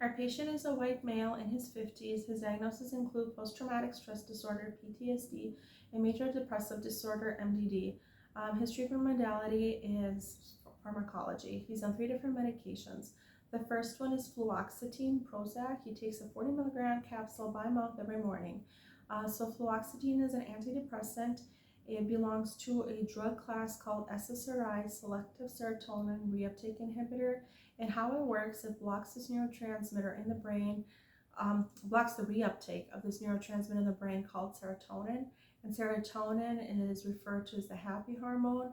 Our patient is a white male in his 50s. His diagnoses include post-traumatic stress disorder, PTSD, and major depressive disorder, MDD. His treatment modality is pharmacology. He's on 3 different medications. The first one is fluoxetine, Prozac. He takes a 40 milligram capsule by mouth every morning. So fluoxetine is an antidepressant. It belongs to a drug class called SSRI, selective serotonin reuptake inhibitor. And how it works, it blocks this neurotransmitter in the brain, blocks the reuptake of this neurotransmitter in the brain called serotonin. And serotonin is referred to as the happy hormone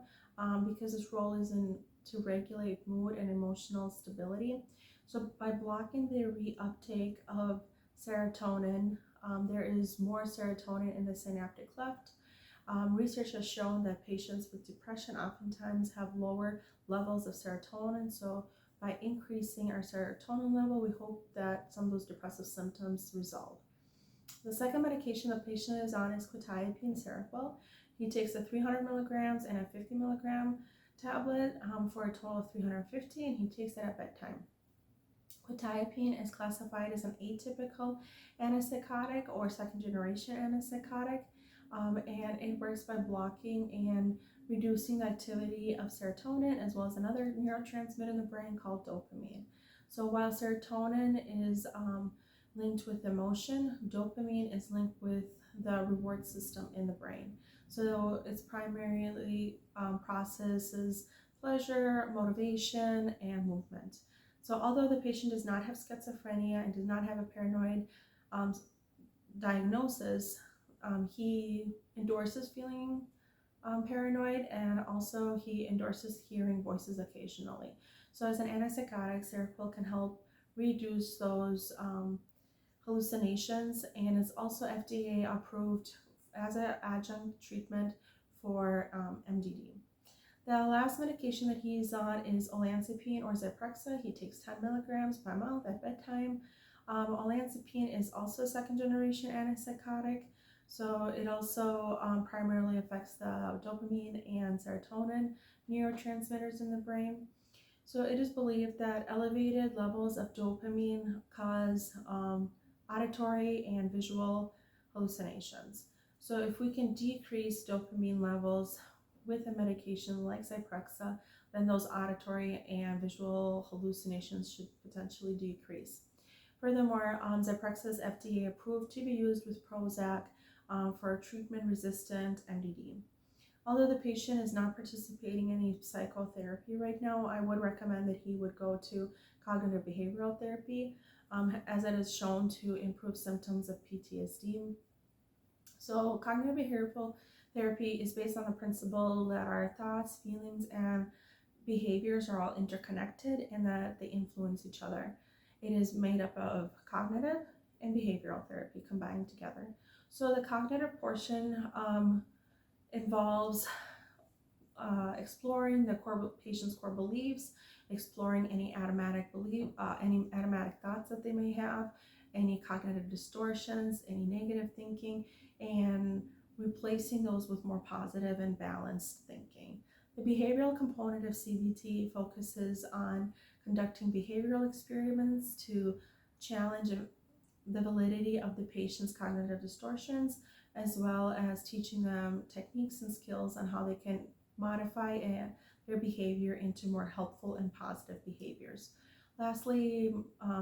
because its role is to regulate mood and emotional stability. So by blocking the reuptake of serotonin, there is more serotonin in the synaptic cleft. Research has shown that patients with depression oftentimes have lower levels of serotonin. So by increasing our serotonin level, we hope that some of those depressive symptoms resolve. The second medication the patient is on is quetiapine Seroquel. He takes a 300 milligrams and a 50 milligram tablet for a total of 350, and he takes it at bedtime. Quetiapine is classified as an atypical antipsychotic or second generation antipsychotic, and it works by blocking and reducing the activity of serotonin as well as another neurotransmitter in the brain called dopamine. So while serotonin is linked with emotion, dopamine is linked with the reward system in the brain. So it's primarily processes pleasure, motivation, and movement. So although the patient does not have schizophrenia and does not have a paranoid diagnosis, he endorses feeling paranoid, and also he endorses hearing voices occasionally. So as an antipsychotic, Seroquel can help reduce those hallucinations, and it's also FDA approved as an adjunct treatment for MDD. The last medication that he's on is olanzapine or Zyprexa. He takes 10 milligrams by mouth at bedtime. Olanzapine is also a second generation antipsychotic. So it also primarily affects the dopamine and serotonin neurotransmitters in the brain. So it is believed that elevated levels of dopamine cause auditory and visual hallucinations. So if we can decrease dopamine levels with a medication like Zyprexa, then those auditory and visual hallucinations should potentially decrease. Furthermore, Zyprexa is FDA approved to be used with Prozac for treatment-resistant MDD. Although the patient is not participating in any psychotherapy right now, I would recommend that he would go to cognitive behavioral therapy, as it is shown to improve symptoms of PTSD. So cognitive behavioral therapy is based on the principle that our thoughts, feelings, and behaviors are all interconnected and that they influence each other. It is made up of cognitive and behavioral therapy combined together. So the cognitive portion involves exploring the patient's core beliefs, exploring any automatic thoughts that they may have, any cognitive distortions, any negative thinking, and replacing those with more positive and balanced thinking. The behavioral component of CBT focuses on conducting behavioral experiments to challenge the validity of the patient's cognitive distortions, as well as teaching them techniques and skills on how they can modify their behavior into more helpful and positive behaviors. Lastly,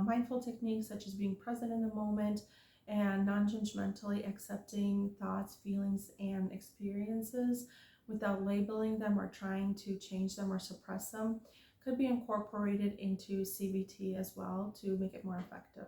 mindful techniques such as being present in the moment and non-judgmentally accepting thoughts, feelings, and experiences without labeling them or trying to change them or suppress them could be incorporated into CBT as well to make it more effective.